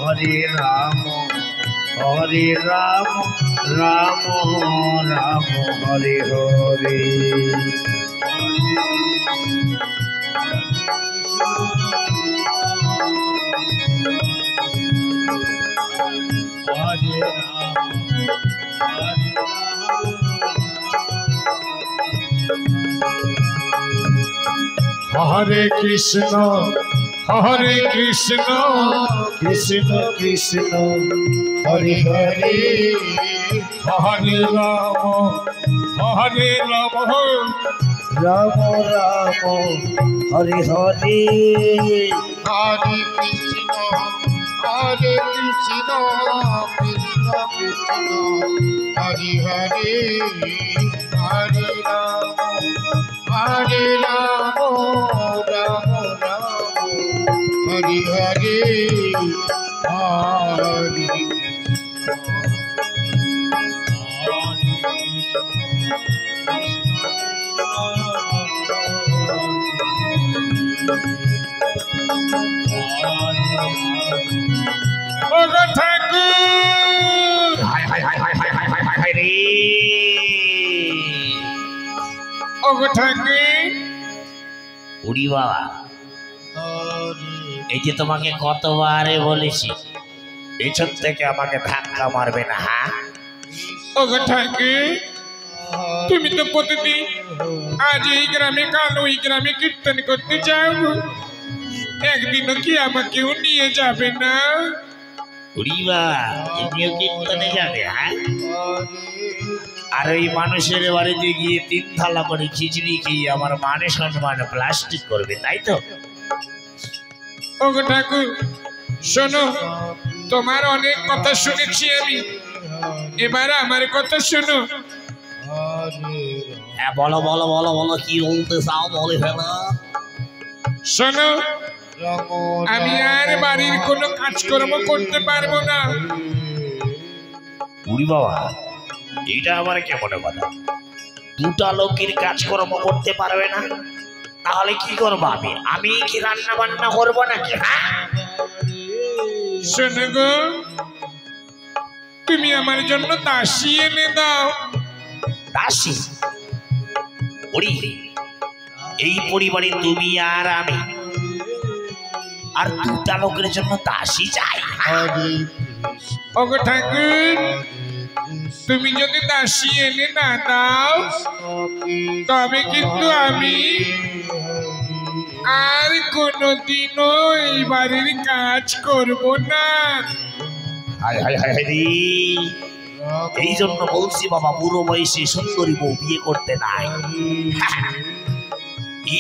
হরে রাম রাম রাম হরে হরে। হরে কৃষ্ণ কৃষ্ণ কৃষ্ণ হরে হরে, হরে রাম রাম রাম হরে হরে। হরে কৃষ্ণ কৃষ্ণ কৃষ্ণ হরে হরে, হরে রাম রাম রাম হরে হরে, হরে উড়ি বাবা, এই যে তোমাকে কতবারে বলেছি পেছন থেকে আমাকে ধাক্কা মারবে না। হ্যাঁ ওগো ঠাকুর, তুমি তো প্রতিদিন আজ এই গ্রামে কাল ওই গ্রামে কীর্তন করতে যাও, একদিনও কি আমাকেও নিয়ে যাবে না? উড়ি বাবা, তুমিও কীর্তনে যাবে? হ্যাঁ, আর ওই মানুষের বাড়িতে গিয়ে 3 থালা করে খিচুড়ি খেয়ে আমার মান সম্মান প্লাস্টিক করবে, তাই তো? ওগো ঠাকুর শোনো, তোমার অনেক কথা শুনেছি আমি, এবার আমার কথা শোনো। হ্যাঁ বলো বলো বলো বলো, কি বলতে চাও বলে ফেলো। শোনো, আমি আর বাড়ির কোনো কাজকর্ম করতে পারবো না। উড়ি বাবা, এটা আবার কেমন কথা? 2টা লোকের কাজকর্ম করতে পারবে না? তাহলে কি করবো আমি কি রান্না বান্না করবো নাকি? হ্যাঁ শোনো গো, তুমি আমার জন্য দাসী এনে দাও। দাসী? ওরে, এই পরিবারে তুমি আর আমি, আর 2টা লোকের জন্য দাসী চাই? ওগো ঠাকুর, তুমি যদি দাসী এনে না দাও তবে কিন্তু আমি আর কোনোদিনও এই বাড়ির কাজ করব না। হায় হায় হায় রে, এই জন্য বলছি বাবা, বুড়ো বয়সে সুন্দরী বউ বিয়ে করতে নাই।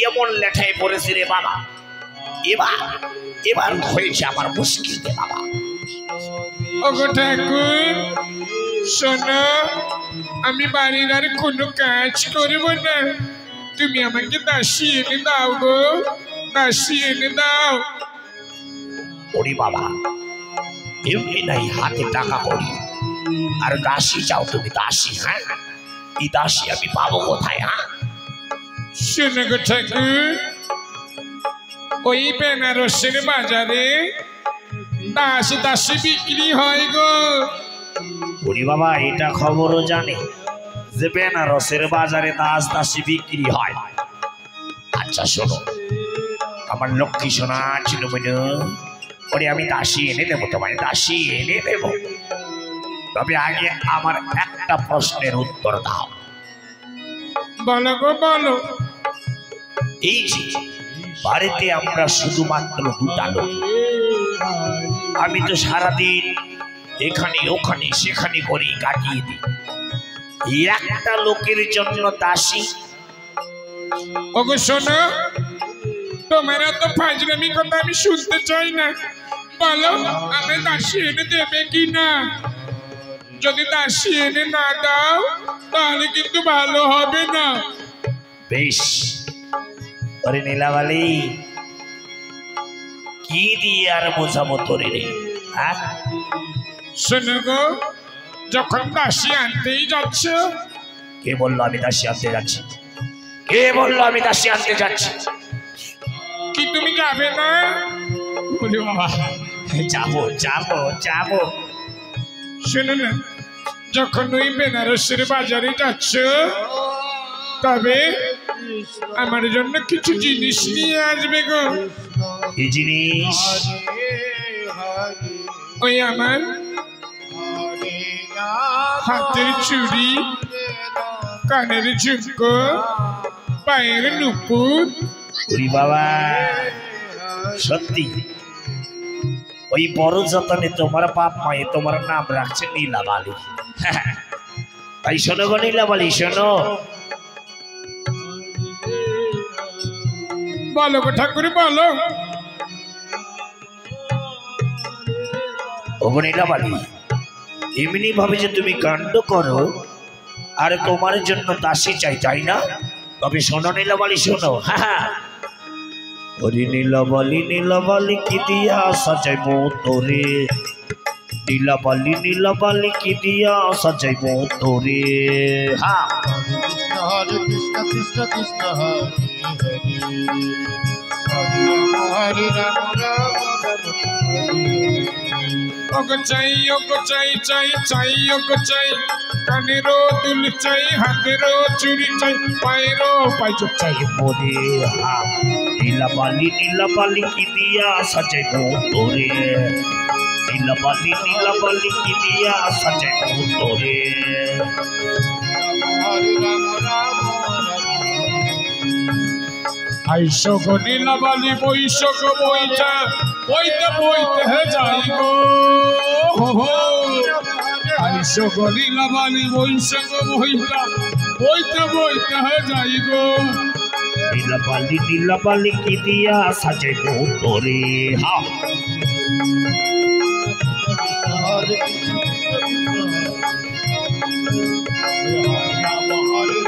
এমন লেঠায় পড়েছে রে বাবা, এবার হয়েছে আমার মুশকিল রে বাবা। ওগো ঠাকুর শোনো, আমি বাড়ির আর কোনো কাজ করব না, তুমি আমাকে দাসী এনে দাও গো, দাসী এনে দাও। ওরে বাবা, এমনি নাই হাতে টাকা করি আর দাসী চাও তুমি? দাসী? হ্যাঁ, এই দাসী আমি পাবো কোথায়? হ্যাঁ শোনো গো ঠাকুর, ওই বেনারসের বাজারে দাসী বিক্রি হয় গো। ওরে বাবা, এটা খবরও জানে যে বেনারসের বাজারে দাসী বিক্রি হয়? আচ্ছা শোনো, আমার লক্ষ্মী সোনা চিনুমিনু, ওরে আমি দাসী এনে দেবো তোমায়, দাসী এনে দেবো। তবে আগে আমার একটা প্রশ্নের উত্তর দাও। বলো গো বলো। এই যে বাড়িতে আমরা শুধুমাত্র 2টা লোক, আমি তো সারাদিন এখানে ওখানে সেখানে করেই কাটিয়ে দিই, একটা লোকের জন্য দাসী? ওগো শোনো, তোমার এত ফাজলামি কথা আমি শুনতে চাই না, বলো আমি দাসী এনে দেবে কি না? যদি দাসী এনে না দাও তাহলে কিন্তু ভালো হবে না। বেশ, ওরে নীলাবালি, কি দিয়ে আর বোঝাবো তোরে রে? হ্যাঁ শোনো গো, যখন দাসী আনতেই যাচ্ছ। কে বললো আমি দাসী আনতে যাচ্ছি? কে বললো আমি দাসী আনতে যাচ্ছি? কি তুমি যাবে না? ওরে বাবা, যাবো যাবো যাবো। শোনো না, যখন ওই বেনারসের বাজারে যাচ্ছ তবে আমার জন্য কিছু জিনিস নিয়ে আসবে গো। কি জিনিস? ওই আমার হাতের চুড়ি, কানের ঝুমকো, পায়ের নুপুর। ওরে বাবা, সত্যি ওই বড় যতনে তোমার বাপ মায়ে তোমার নাম রাখছে নীলাবালি। তাই শোনো গো নীলাবালি, শোনো। বলো গো ঠাকুর, বলো। ওগো নীলাবালি, এমনি ভাবে যে তুমি কাণ্ড করো আর তোমার জন্য দাসী চাই, তাই না? তবে শোনো নীলাবালি, শোনো। হ্যাঁ, ওরে নীলাবালি নীলাবালি কি দিয়া সাজাইবো তোরে, নীলাবালি নীলাবালি কি দিয়া সাজাইবো তোরে। হ্যাঁ, হরে কৃষ্ণ কৃষ্ণ কৃষ্ণ হরে রাম রাম রাম ওগো চাই, ওগো চাই চাই চাই, ওগো চাই কানেরও দুল চাই, হাতেরও চুড়ি চাই, পায়েরও পাইচ চাই। ওরে হ্যাঁ, নীলাবালি নীলাবালি কি দিয়া সাজাইবো তোরে, নীলাবালি নীলাবালি কি দিয়া সাজাইবো তোরে। হরে রাম রাম আইসো গো নীলাবালি, বইসো গো বইটা, বইতে বইতে যাই গো। আইসো গো নীলাবালি, বইসো গো বইটা, বইতে বইতে যাই গো। নীলাবালি নীলাবালি কি দিয়া সাজাইবো তোরে। হ্যাঁ, হরে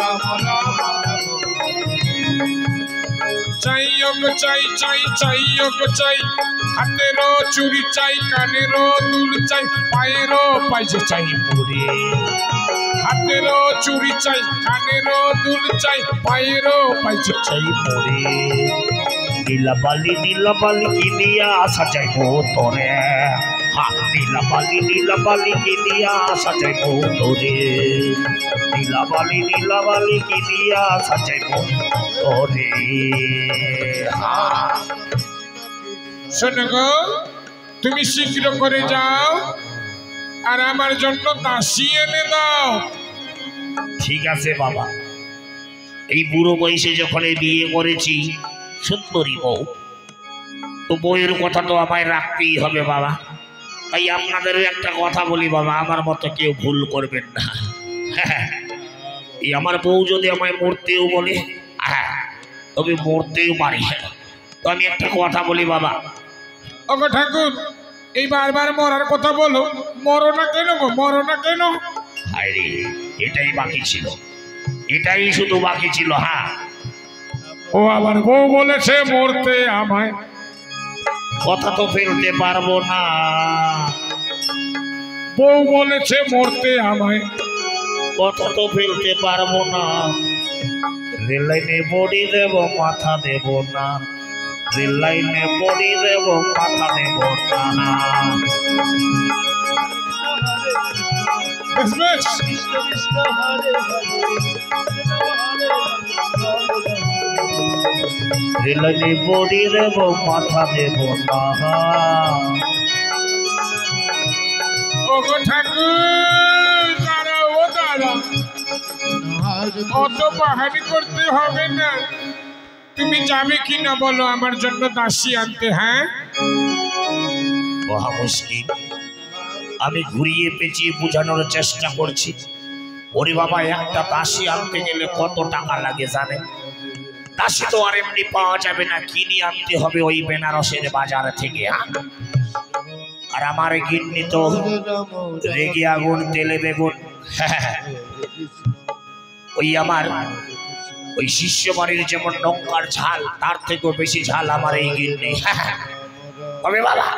রাম রাম চাই ওগো চাই চাই চাই, ওগো চাই হাতেরও চুড়ি চাই, কানেরও দুল চাই, পায়েরও পাইচ চাই। ওরে হাতেরও চুড়ি চাই, কানেরও দুল চাই, পায়েরও পাইচ চাই। চাই মোরে, নীলাবালি নীলাবালি কি দিয়া সাজাইবো তোরে। হ্যাঁ, নীলাবালি নীলাবালি কি দিয়া সাজাইবো তোরে, নীলাবালি নীলাবালি কি দিয়া সাজাইবো তোরে। হ্যাঁ, শোনো গো, তুমি শীঘ্র করে যাও আর আমার জন্য দাসী এনে দাও। ঠিক আছে বাবা, এই বুড়ো বয়সে যখন এই বিয়ে করেছি, সুন্দরী বউ, তো বউয়ের কথা তো আমায় রাখতেই হবে বাবা। তাই আপনাদেরও একটা কথা বলি বাবা, আমার মতো কেউ ভুল করবেন না। হ্যাঁ, এই আমার বউ যদি আমায় মরতেও বলে, হ্যাঁ, তবে মরতেও পারি। তো আমি একটা কথা বলি বাবা। ওগো ঠাকুর, এই বারবার মরার কথা বলো, মরো না কেন গো, মরো না কেন? আরে এটাই বাকি ছিল, এটাই শুধু বাকি ছিল। হ্যাঁ, ও আমার বউ বলেছে মরতে আমায়। কথা তো ফেলতে পারবো না। বউ বলেছে মরতে আমায়। কথা তো ফেলতে পারবো না। রেল লাইনে বড়ি দেব, মাথা দেব না। রেল লাইনে বড়ি দেব, মাথা দেব না। বেশ বেশ, রেল লাইনে বড়ি দেব, মাথা দেব না। ওগো ঠাকুর, দাঁড়াও, ও দাঁড়াও, অত বাহানি করতে হবে না। তুমি যাবে কি না বলো আমার জন্য দাসী আনতে? হ্যাঁ, মহা মুশকিল। আমি ঘুরিয়ে পেঁচিয়ে বোঝানোর চেষ্টা করছি। ওরে বাবা, একটা দাসী আনতে গেলে কত টাকা লাগে জানেন? দাসী তো আর এমনি পাওয়া যাবে না, কিনে আনতে হবে ওই বেনারসের বাজার থেকে। আর আমার গিন্নি তো রেগে আগুন তেলে বেগুন। ওই আমার ওই শিষ্য বাড়ির যেমন লঙ্কার ঝাল, তার থেকেও বেশি ঝাল আমার এই গিন্নি। হবে বাবা,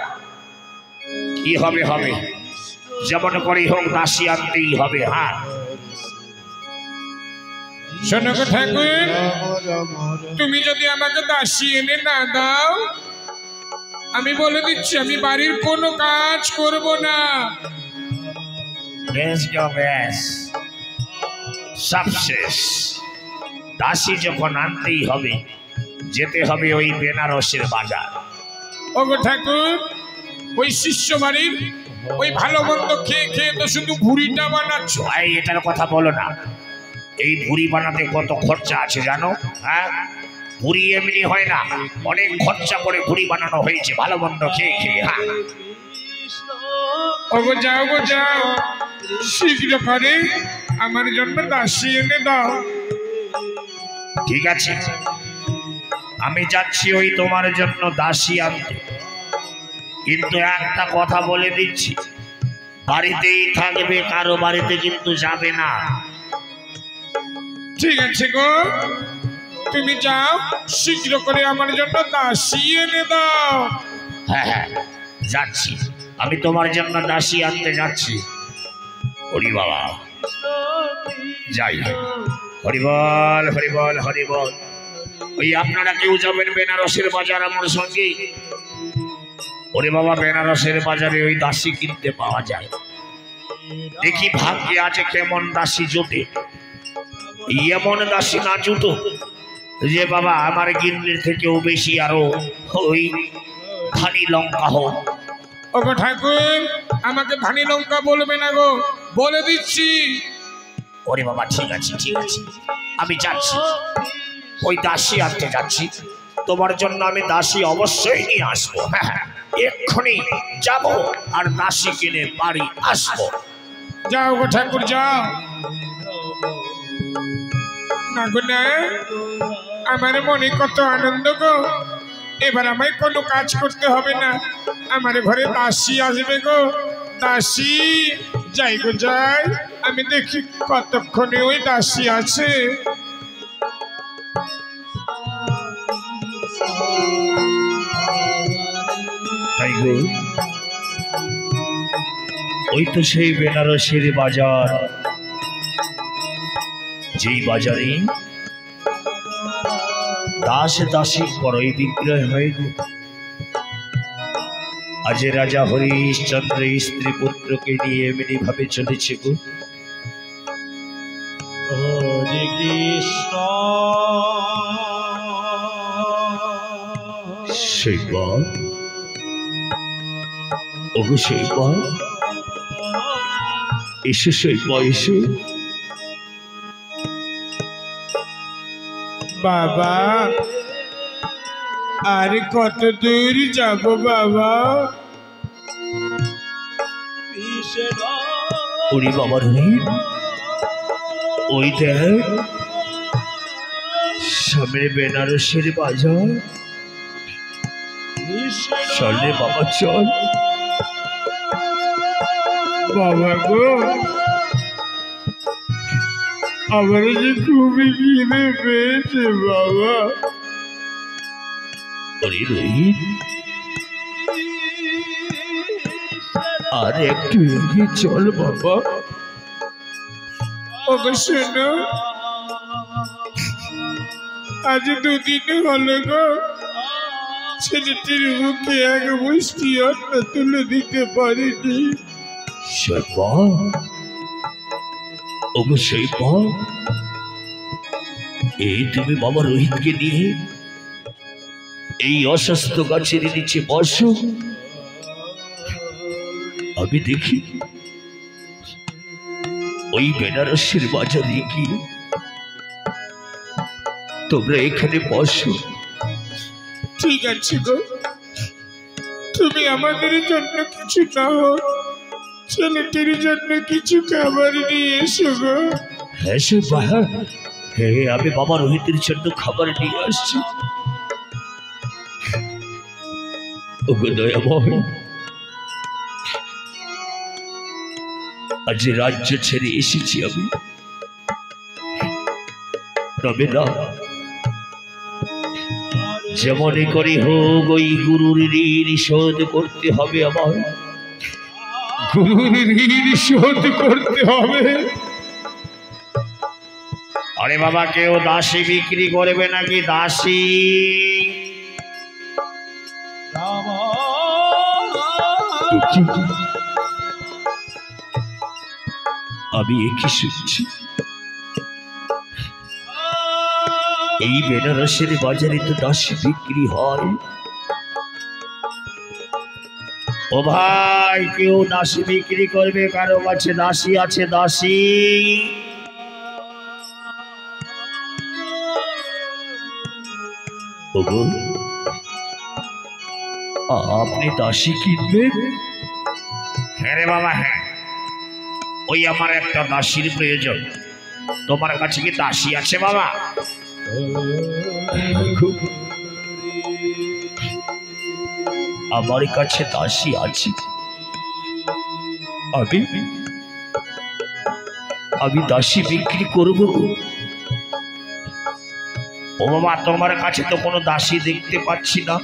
কি হবে হবে, যেমন করেই হোক দাসী আনতেই হবে। হ্যাঁ, শোনো গো ঠাকুর, তুমি যদি আমাকে দাসী এনে না দাও আমি বলে দিচ্ছি আমি বাড়ির কোনো কাজ করব না। বেশ গো বেশ, সব শেষ। দাসী যখন আনতেই হবে, যেতে হবে ওই বেনারসের বাজার। ওগো ঠাকুর, ওই শিষ্য বাড়ির ওই ভালো মন্দ খেয়ে খেয়ে তো শুধু ভুঁড়িটা বানাচ্ছ। ভাই এটার কথা বলো না, এই ভুঁড়ি বানাতে কত খরচা আছে জানো? হ্যাঁ, ভুঁড়ি এমনি হয় না, অনেক খরচা করে ভুঁড়ি বানানো হয়েছে ভালো মন্দ খেয়ে খেয়ে। হ্যাঁ, ওগো যাও গো যাও, শীঘ্র করে আমার জন্য দাসী এনে দাও। ঠিক আছে, আমি যাচ্ছি ওই তোমার জন্য দাসী আনতে। কিন্তু একটা কথা বলে দিচ্ছি, বাড়িতেই থাকবে, কারো বাড়িতে কিন্তু যাবে না। ঠিক আছে গো, তুমি যাও, শীঘ্র করে আমার জন্য দাসী এনে দাও। হ্যাঁ হ্যাঁ, যাচ্ছি, আমি তোমার জন্য দাসী আনতে যাচ্ছি। হরি বাবা, যাই। হরিবল হরিবল হরিবল। ওই আপনারা কেউ যাবেন বেনারসের বাজার আমার সঙ্গে? ওরে বাবা, বেনারসের বাজারে ওই দাসী কিনতে পাওয়া যায়। দেখি ভাগ্যে আছে কেমন দাসী জোটে। এমন দাসী না জুটো যে বাবা আমার গিন্নির থেকেও বেশি আরো ওই ধানি লঙ্কা হোক। ওগো ঠাকুর, আমাকে ধানি লঙ্কা বলবে না গো, বলে দিচ্ছি। ওরে বাবা, ঠিক আছে ঠিক আছে, আমি যাচ্ছি, ওই দাসী আনতে যাচ্ছি। তোমার জন্য আমি দাসী অবশ্যই নিয়ে আসবো। হ্যাঁ হ্যাঁ, এক্ষুনি যাব আর দাসী কিনে বাড়ি আসবো। যাও গো ঠাকুর যাও। না গো না, আমার মনে কত আনন্দ গো, এবার আমায় কোনো কাজ করতে হবে না, আমার ঘরে দাসী আসবে গো। দাসী, যাই গো যাই, আমি দেখি কতক্ষণে ওই দাসী আছে। তাই গো, ওই তো সেই বেনারসের বাজার, যেই বাজারে দাস দাসী ক্রয় বিক্রয় হয় গো। আজ রাজা হরিশ্চন্দ্র স্ত্রী পুত্রকে নিয়ে এমনি ভাবে চলেছে গো। হরে কৃষ্ণ। শৈবা, ওগো শৈবা, এসো শৈবা এসো। বাবা, আর কত দূর যাব বাবা? ওরে বাবা রে, ওই দেখ সামনে বেনারসের বাজার। চল রে বাবা চল। বাবা গো, আমার যে খুবই খিদে পেয়েছে বাবা। ওরে রোহিত, আর একটু এগিয়ে চল বাবা। ওগো শোনো, আজ দুদিন হলো গো, ছেলেটির মুখে এক মুষ্টি অন্ন তুলে দিতে পারিনি। শৈবা, ওগো শৈবা, এই তুমি বাবা রোহিতকে নিয়ে এই অসুস্থ গাছের নিচে বসো, আমি দেখি ওই বেনারসের বাজারে গিয়ে তোমরা এখানে বসো। ঠিক আছে গো, তুমি আমাদের জন্য কিছু না হোক, ছেলেটির জন্য কিছু খাবার নিয়ে এসো গো। হ্যাঁ শৈবা, হ্যাঁ আমি বাবা রোহিতের জন্য খাবার নিয়ে আসছি। ওগো দয়াময়, আজ রাজ্য ছেড়ে এসেছি আমি, তবে না যেমনই করে হোক ওই গুরুর ঋণ শোধ করতে হবে আমার। গুরুর ঋণ শোধ করতে হবে? আরে বাবা, কেউ দাসী বিক্রি করবে নাকি? দাসী আমি একই শুনছি এই বেনারসের বাজারে তো দাসী বিক্রি হয়। ও ভাই, কেউ দাসী বিক্রি করবে? কারো কাছে দাসী আছে? দাসী আপনি দাসী কিনবেন? হ্যাঁ রে বাবা, হ্যাঁ, ওই আমার একটা দাসীর প্রয়োজন। তোমার কাছে কি দাসী আছে বাবা? আমার কাছে দাসী আছে। আমি দাসী বিক্রি করব। ও বাবা, তোমার কাছে তো কোনো দাসী দেখতে পাচ্ছি না।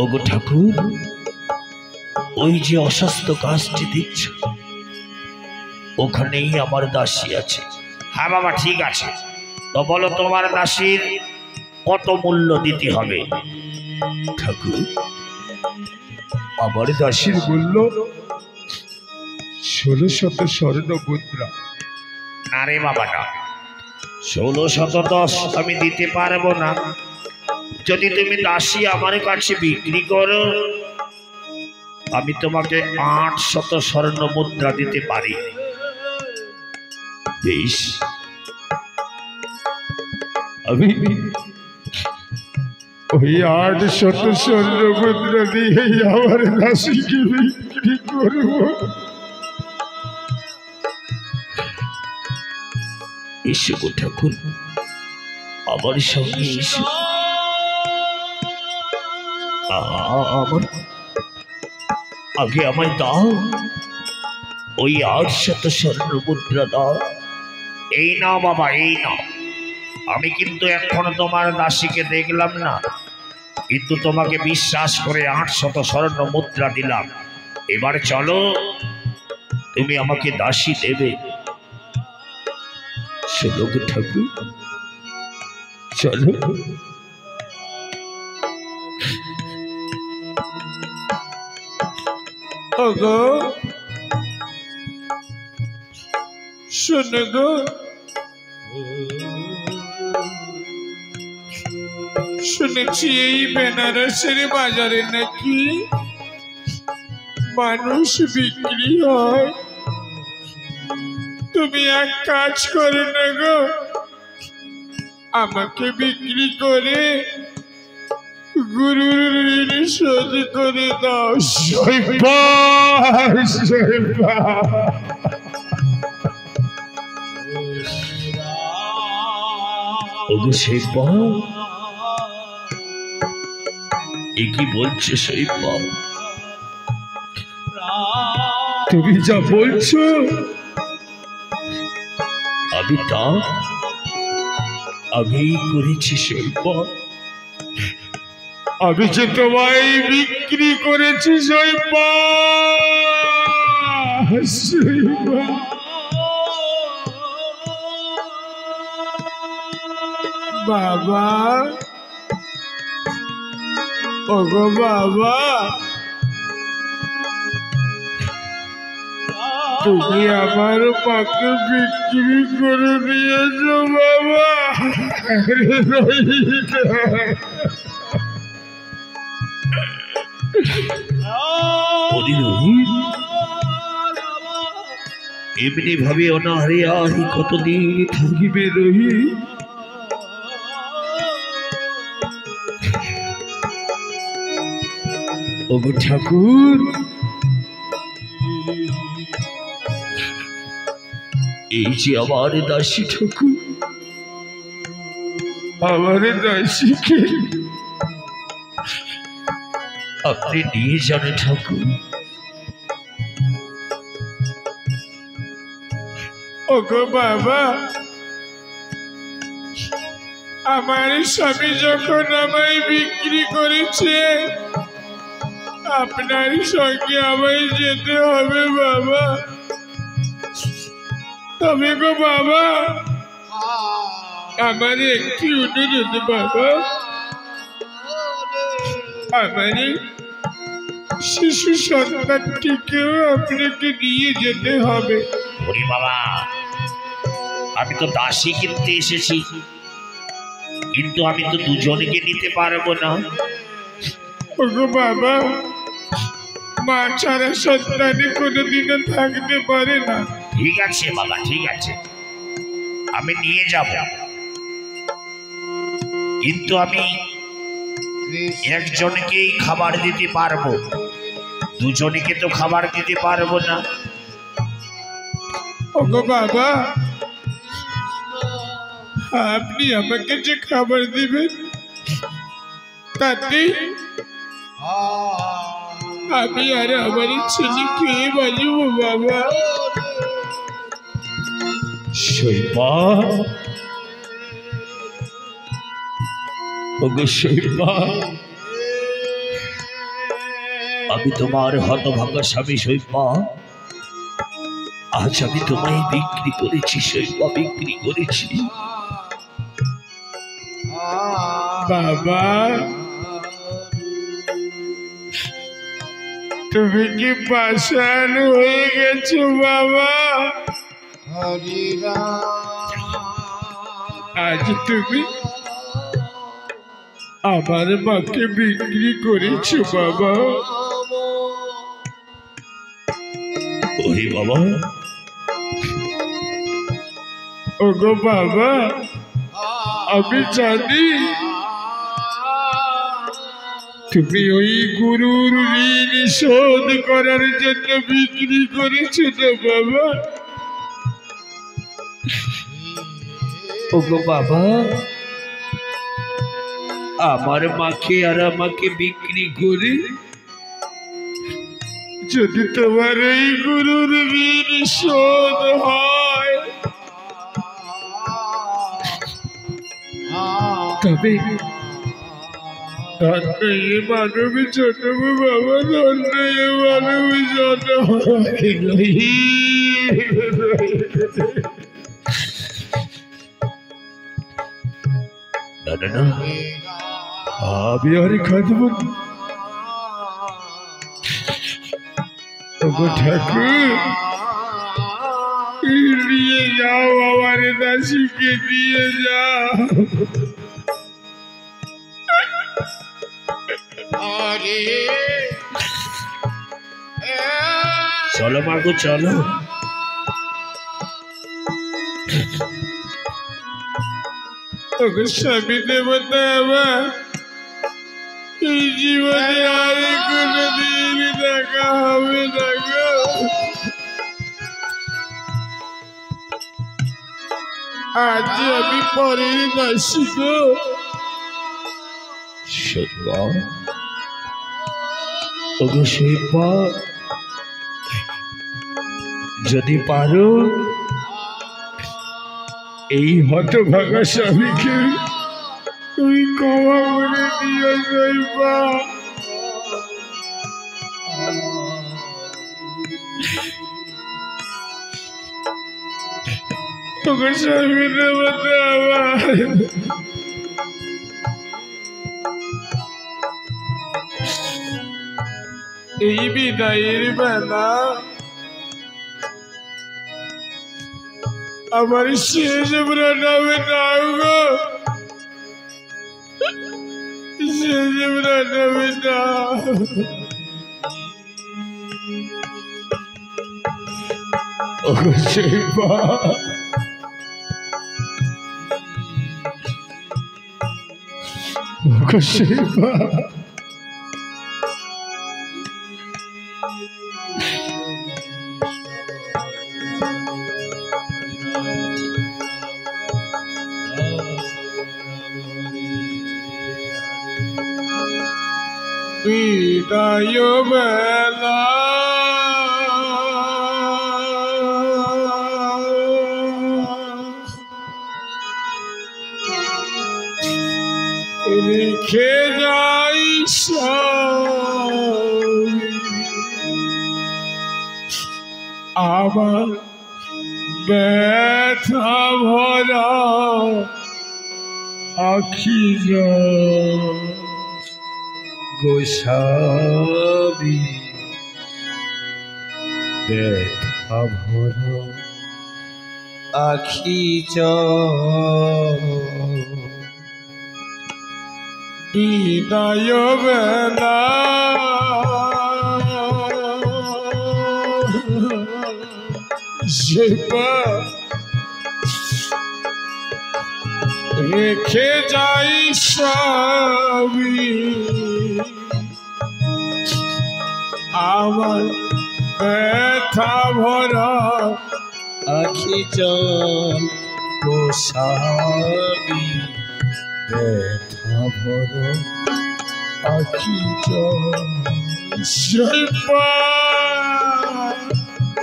ওগো ঠাকুর, ওই যে অস্বস্ಥ গাছটি দেখছ, ওখানেই আমার দাসী আছে। হ্যাঁ বাবা, ঠিক আছে, তো বলো তোমার দাসীর কত মূল্য দিতে হবে? ঠাকুর, আমার দাসীর মূল্য 1600 স্বর্ণ মুদ্রা। না রে বাবা, না, 1610 আমি দিতে পারবো না। যদি তুমি দাসী আমার কাছে বিক্রি করো, আমি তোমাকে 800 স্বর্ণ মুদ্রা দিতে পারি। বেশ, আমি ওই 800 স্বর্ণ মুদ্রা দিয়ে আমার দাসীকে বিক্রি করব। এসো গো ঠাকুর, আমার সঙ্গে এসো। আমার আগে আমায় দাও, ওই 800 স্বর্ণ মুদ্রা দাও। এই নাও বাবা, এই নাও। আমি কিন্তু এখনো তোমার দাসীকে দেখলাম না, কিন্তু তোমাকে বিশ্বাস করে 800 স্বর্ণ মুদ্রা দিলাম। এবার চলো, তুমি আমাকে দাসী দেবে। চলো গো ঠাকুর, চলো। ওগো শোনো গো, শুনেছি এই বেনারসের বাজারে নাকি মানুষ বিক্রি হয়। তুমি এক কাজ করো না গো, আমাকে বিক্রি করে গুরুর ঋণ শোধ করে দাও। এ কি বলছো শৈবা? তুমি যা বলছো আমি তা আগেই করেছি শৈবা। আমি যে তোমায় বিক্রি করেছি শৈবা। বাবা, ওগো বাবা, তুমি আমার মাকে বিক্রি করে দিয়েছো বাবা। এমনি ভাবে অনাহারে আহি কতদিন থাকিবে রহি। ওগো ঠাকুর, এই যে আমার দাসী ঠাকুর, আমার দাসীকে আপনি নিয়ে যান ঠাকুর। ওগো বাবা, আমার স্বামী যখন আমায় বিক্রি করেছে, আপনার সঙ্গে আমায় যেতে হবে বাবা। তবে গো বাবা, আমার একটি অনুরোধ বাবা, আমার শিশু সন্তানটিকেও আপনাকে নিয়ে যেতে হবে। ওরে বাবা, আমি তো দাসী কিনতে এসেছি, কিন্তু আমি তো দুজনকে নিতে পারবো না। ওগো বাবা, মা ছাড়া সন্তানে কোনোদিনও থাকতে পারে না। ঠিক আছে বাবা, ঠিক আছে, আমি নিয়ে যাব, কিন্তু আমি একজনকেই খাবার দিতে পারবো, দুজনকে তো খাবার দিতে পারবো না। ওগো বাবা, আপনি আমাকে যে খাবার দিবেন তাতে আমি আর আমার ছেলে খেয়ে বাঁচবো বাবা। শৈবা, ওগো শৈবা, আমি তোমার হতভাগা স্বামী শৈবা। আজ আমি তোমায় বিক্রি করেছি শৈবা, বিক্রি করেছি। বাবা, তুমি কি পাষাণ হয়ে গেছো বাবা? আজ তুমি আমার মাকে বিক্রি করেছো বাবা। ওরে বাবা, ওগো বাবা, আমি জানি তুমি ওই গুরুর ঋণ শোধ করার জন্য বিক্রি করেছো না বাবা। ওগো বাবা, আমার মাকে আর আমাকে বিক্রি করে যদি তোমার এই গুরুর ঋণ শোধ হয় তবে ধন্য এ মানব জন্ম বাবা, ধন্য এ মানব জন্ম। না না না, আমি আর খাদব না। ওগো ঠাকুর, নিয়ে যাও আমার দাসীকে, দিয়ে যাও। চলো মাগো চলো। ওগো স্বামী দেবতা, আমার এই জীবনে আর কোনোদিন দেখা হবে না গো। আজ আমি পরের দাসী গো। শৈবা, ওগো শৈবা, যদি পারো এই হতভাগা স্বামীকে তুমি ক্ষমা করে দিও শৈবা। ওগো স্বামী দেবতা, আমার এই বিদায়ের বেলা আমার শেষ প্রণামে নাও গো, শেষ প্রণামে নাও। ওগো শৈবা, ওগো শৈবা, বিদায় বেলা রেখে যাই আমার ব্যথা ভরা আখি গোস্বামী ব্যথা ভরা আখি বিদায় বেলা সেবা রেখে যাই সবই আমার ব্যথা ভরা আখি গোস্বামী ব্যথা ভরা আখি সেবা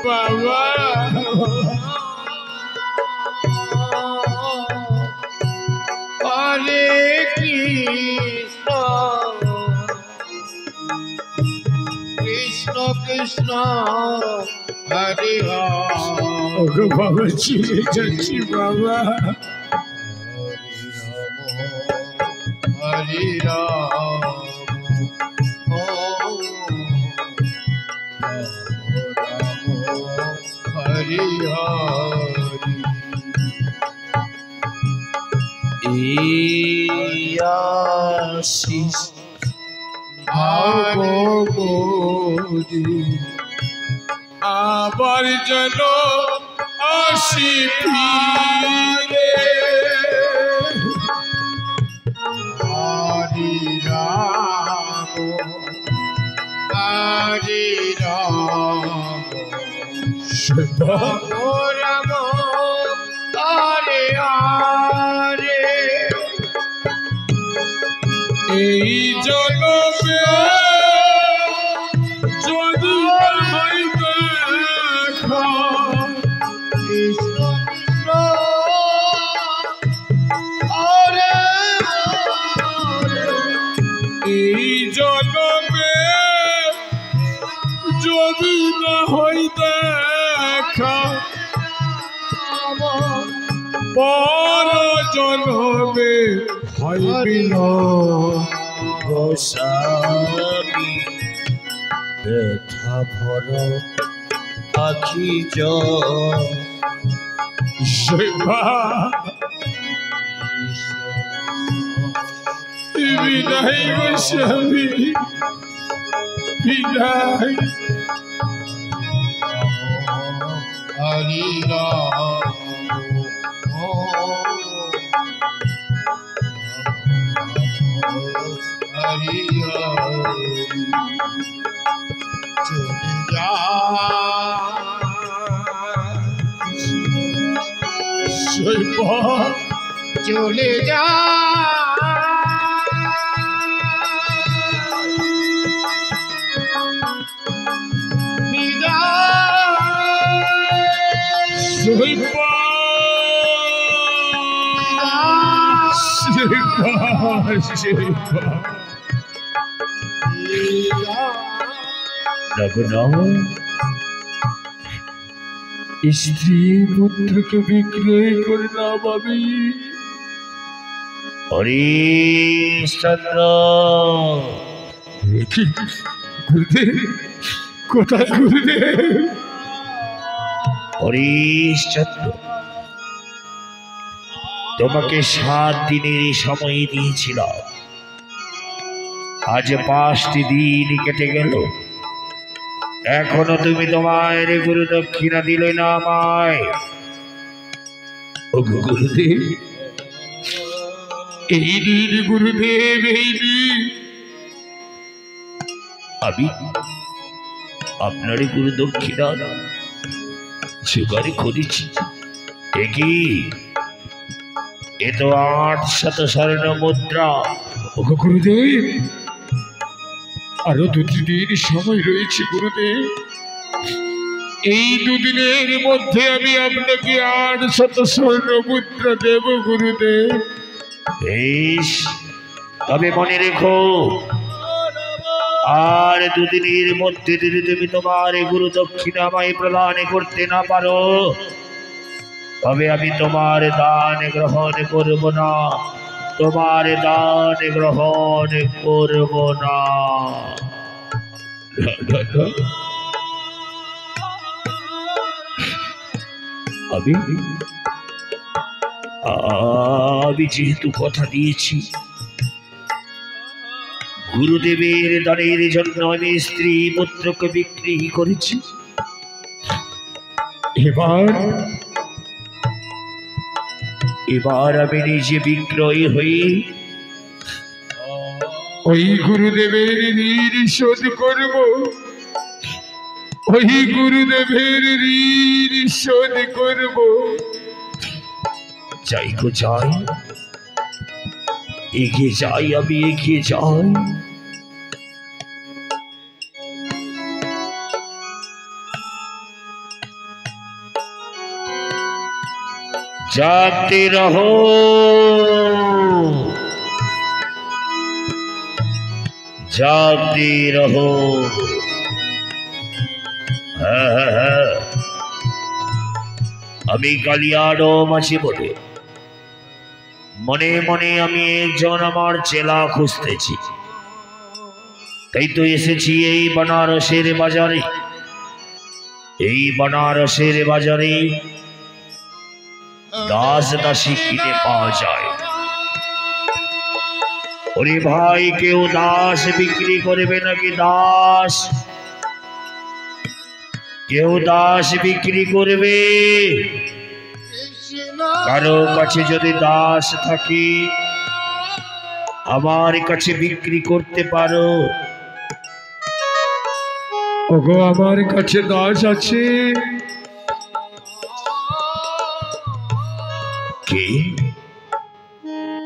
বাবা হরে কৃষ্ণ কৃষ্ণ কৃষ্ণ হরে ওগো বাবা চিনে যাচ্ছি বাবা হরে রাম হরে হরে আশিস আবার যেন আসি ফিরে হরে রাম হরে রাম সেবা রাম হরে হরে এই জনমে যদি হয় দেখা কৃষ্ণ কৃষ্ণ হরে হরে এই জনমে যদি না হয় দেখা পর জনমে হইবি না গোস্বামী ব্যথা ভরা আখি সেবা বিদায় গোস্বামী বিদায় হরি রাম হরি হরি চলে যা সেবা চলে যা সেবা সেবা সেবা স্ত্রী পুত্রকে বিক্রয় করলাম আমি হরিশ্চন্দ্র গুরুদেব কোথায় গুরুদেব হরিশ্চন্দ্র তোমাকে 7 দিনের সময় দিয়েছিলাম, আজ 5টি দিন কেটে গেল, এখনো তুমি তোমার গুরু দক্ষিণা দিলে না আমায়। ওগো গুরুদেব, এই দিন গুরুদেব, এই দিন আমি আপনার গুরু দক্ষিণা জোগাড় করেছি। একই এ তো 800 স্বর্ণ মুদ্রা। ওগো গুরুদেব, আরো 2 দিন সময় রয়েছে গুরুদেব। এই 2 দিনের মধ্যে আমি আপনাকে 800 স্বর্ণ মুদ্রা দেব গুরুদেব। বেশ, তবে মনে রেখো, আর 2 দিনের মধ্যে যদি তুমি তোমার গুরু দক্ষিণা আমায় প্রদান করতে না পারো, তবে আমি তোমার দান গ্রহণ করব না। তোমার দান গ্রহণ করব না। আমি যেহেতু কথা দিয়েছি গুরুদেবের দানের জন্য আমি স্ত্রী পুত্রকে বিক্রি করেছি, এবার আমি নিজে বিক্রয় হয়ে ওই গুরুদেবের ঋণ শোধ করব, ওই গুরুদেবের ঋণ শোধ করব। যাই গো যাই, এগিয়ে যাই, আমি এগিয়ে যাই। जागते रहो, जागते रहो। আমি কালিয়াড়ো মাঝে বলে মনে মনে আমি একজন আমার চেলা খুঁজতেছি, তাই তো এসেছি এই बनारसेर বাজারে। এই बनारसेर বাজারে दास दासी किने पाওয়া যায়। ওরে ভাই, কেউ দাস বিক্রি করবে নাকি? দাস কেউ দাস বিক্রি করবে? কারো কাছে যদি দাস থাকে আমার কাছে বিক্রি করতে পারো। ওগো, আমার কাছে দাস আছে। কে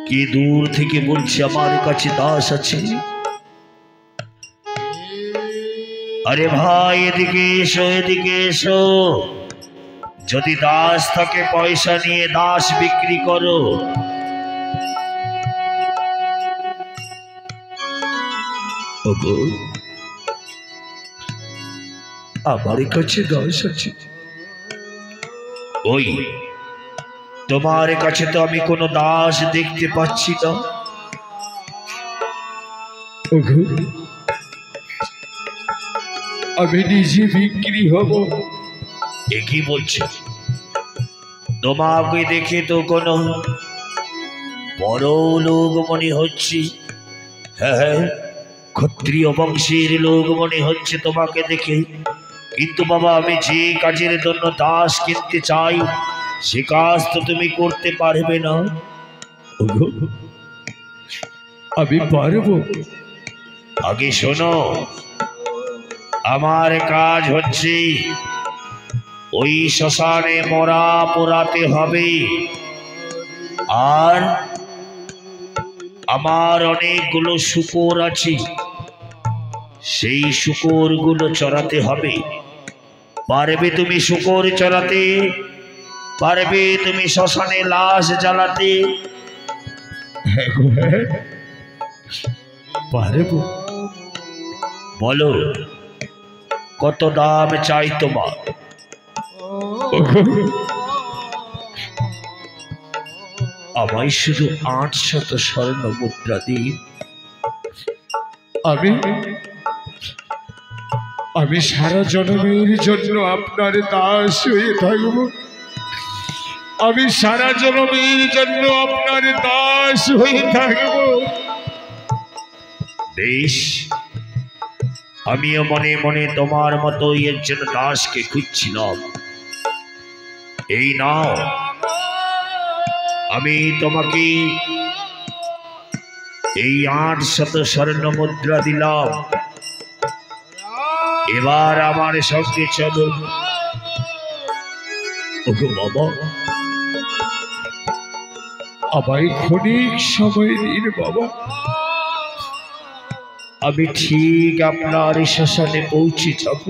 কে দূর থেকে বলছে আমার কাছে দাস আছে? আরে ভাই, এদিকে এসো, এদিকে এসো। যদি দাস থাকে পয়সা নিয়ে দাস বিক্রি করো। ওগো, আমার কাছে দাস আছে। ওই তোমার কাছে তো আমি কোনো দাস দেখতে পাচ্ছি না। ওগো, আমি নিজে বিক্রি হব। এ কি বলছো? তোমাকে দেখে তো কোনো বড় লোক মনে হচ্ছে। হ্যাঁ, ক্ষত্রিয় বংশের লোক মনে হচ্ছে তোমাকে দেখে। কিন্তু বাবা, আমি যে কাজের জন্য দাস কিনতে চাই সে কাজ তো তুমি করতে পারবে না। ওগো, আমি পারবো। আগে শোনো, আমার কাজ হচ্ছে ওই শ্মশানে মরা পোড়াতে হবে, আর আমার অনেকগুলো শূকর আছে, সেই শূকরগুলো চড়াতে হবে। পারবে তুমি শূকর চড়াতে? পারবে তুমি শ্মশানে লাশ জ্বালাতে? পারবো। বলো, কত দাম চাই তোমার? আমায় শুধু 800 স্বর্ণ মুদ্রা দিন। আমি সারা জন্মের জন্য আপনার দাস হয়ে থাকবো। আমি সারা জন্মের জন্য আপনার দাস হয়ে থাকবো। বেশ, আমিও মনে মনে তোমার মতোই একজন দাসকে খুঁজছিলাম। এই নাও, আমি তোমাকে এই 800 স্বর্ণ মুদ্রা দিলাম। এবার আমার সঙ্গে চলো। ওগো বাবা, আমায় ক্ষণিক সময় দিন বাবা। আমি ঠিক আপনার শ্মশানে পৌঁছে যাব।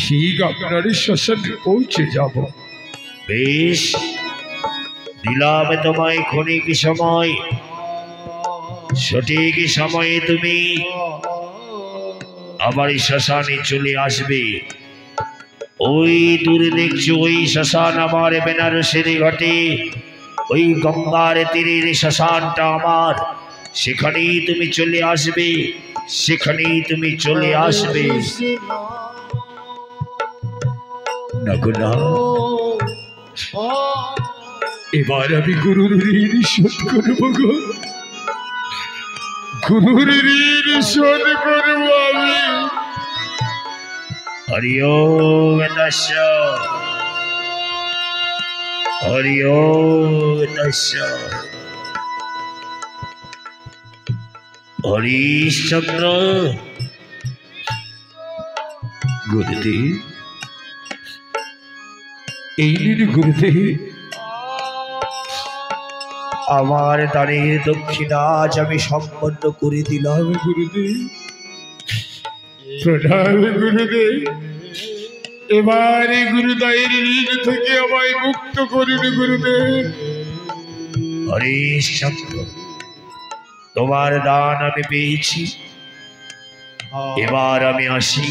ঠিক আপনার শ্মশানে পৌঁছে যাব। বেশ, দিলাম তোমায় ক্ষণিক সময়। সঠিক সময়ে তুমি আমার শ্মশানে চলে আসবে। ওই দূরে দেখছো ওই শ্মশান আমার বেনারসের ঘাটে। ওই গঙ্গার তীরের শ্মশানটা আমার, সেখানেই তুমি চলে আসবে, সেখানেই তুমি চলে আসবে। না গো না, এবার আমি গুরুর ঋণ শোধ করবো গো, গুরুর ঋণ শোধ করবো আমি। হরি ওম তস্য, হরি ওম তস্য। হরিশ্চন্দ্র, গুরুদেব, এই নিন গুরুদেব, আমার দানের দক্ষিণা আজ আমি সম্পন্ন করে দিলাম গুরুদেব। প্রণাম গুরুদেব, এবারে গুরুদয়ের ঋণ থেকে আমায় মুক্ত করুন গুরুদেব। হরিশ্চন্দ্র, তোমার দান আমি পেয়েছি, এবার আমি আসি,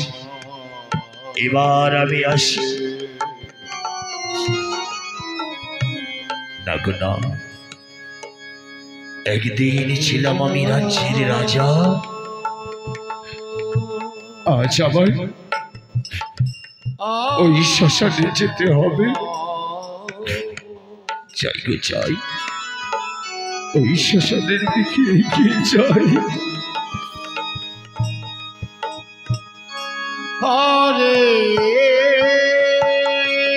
এবার আমি আসি। না গো না, একদিন ছিলাম আমি রাজ্যের রাজা, আজ আবার ওই শ্মশানে যেতে হবে। চাই গো চাই, ওই শ্মশানের দিকে এগিয়ে যাই।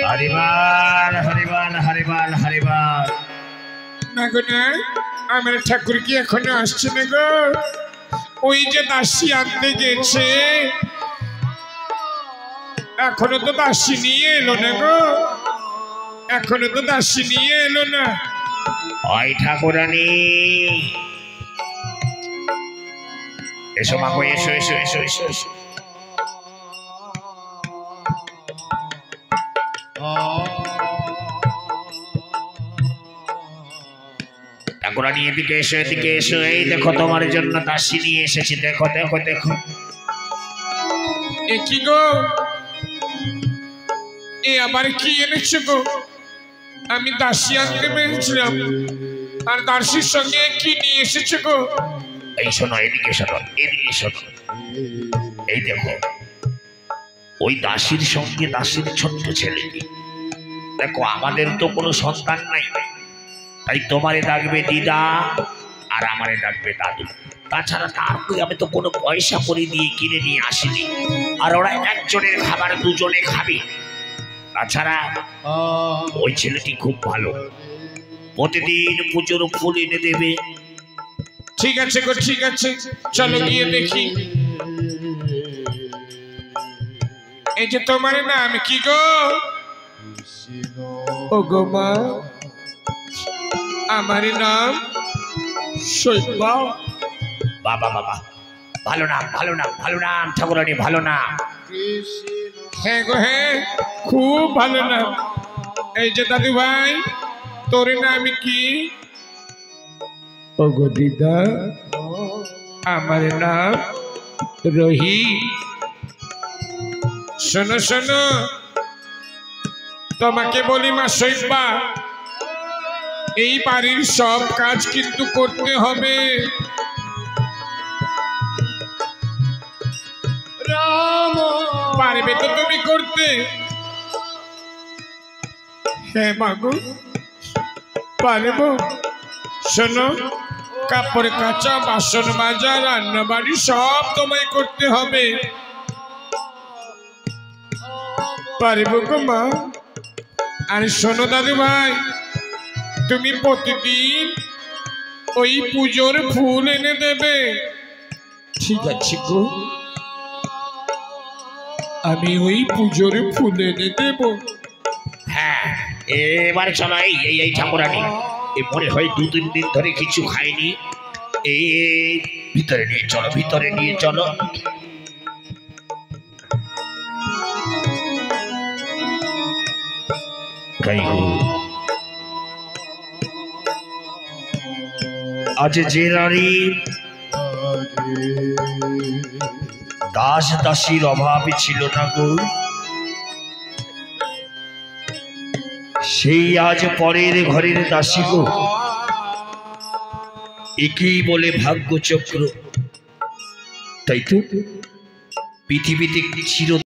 হরিবাল হরিবাল হরিবাল হরিবাল। না গো না, আমার ঠাকুর কি এখনো আসছে না গো? ওই যে দাসী আনতে গেছে, এখনো তো দাসী নিয়ে এলো না গো, এখনো তো দাসী নিয়ে এলো না। ওই ঠাকুরানী, এসো মা গো, এসো এসো এসো এসো এসো। ঠাকুরানী এদিকে এসো, এদিকে এসো। এই দেখো তোমার জন্য দাসী নিয়ে এসেছি, দেখো দেখো দেখো। এ কি গো, এ আবার কি এনেছো গো? আমি দাসী আনতে পেরেছিলাম, আর দাসীর সঙ্গে কি নিয়ে এসেছো গো? এই শোনো, এদিকে শোনো, এদিকে শোনো। এই দেখো, ওই দাসীর সঙ্গে দাসীর ছোট্ট ছেলেটি। দেখো, আমাদের তো কোনো সন্তান নাই, তাই তোমারে ডাকবে দিদা আর আমারে ডাকবে দাদু। তাছাড়া তারপরে আমি তো কোনো পয়সা করে দিয়ে কিনে নিয়ে আসিনি, আর ওরা একজনের খাবার দুজনে খাবে। তাছাড়া ওই ছেলেটি খুব ভালো, প্রতিদিন পুজোর ফুল এনে দেবে। ঠিক আছে গো, ঠিক আছে, চলো গিয়ে দেখি। এই যে তোমার নাম কি গো? ও গো মা, আমার নাম শৈবা। বাবা বাবা, ভালো নাম, ভালো নাম, ভালো নাম ঠাকুরানী, ভালো নাম। হ্যাঁ গো হ্যাঁ, খুব ভালো নাম। এই যে দাদু ভাই, তোর নাম কি? ও গো দিদা, আমার নাম রহি। শোনো শোনো, তোমাকে বলি মা শৈবা, এই বাড়ির সব কাজ কিন্তু করতে হবে। পারবে তো তুমি করতে? হ্যাঁ মাগো, পারবো। শোনো, কাপড় কাচা, বাসন মাজা, রান্না বাড়ি সব তোমায় করতে হবে। পারবো গো মা। আর শোনো দাদু ভাই, তুমি প্রতিদিন ওই পুজোর ফুল এনে দেবে। ঠিক আছে গো, আমি ওই পুজোর ফুল এনে দেব। হ্যাঁ, এবারে চলো। এই এই এই ঠাকুরানী, এই মনে হয় 2-3 দিন ধরে কিছু খাইনি। এই ভিতরে নিয়ে চলো, ভিতরে নিয়ে চলো। আজ যে নারী দাস দাসীর অভাব ছিল না গো, সেই আজ পরের ঘরের দাসী গো, একেই বলে ভাগ্যচক্র। তাই তো পৃথিবীতে চির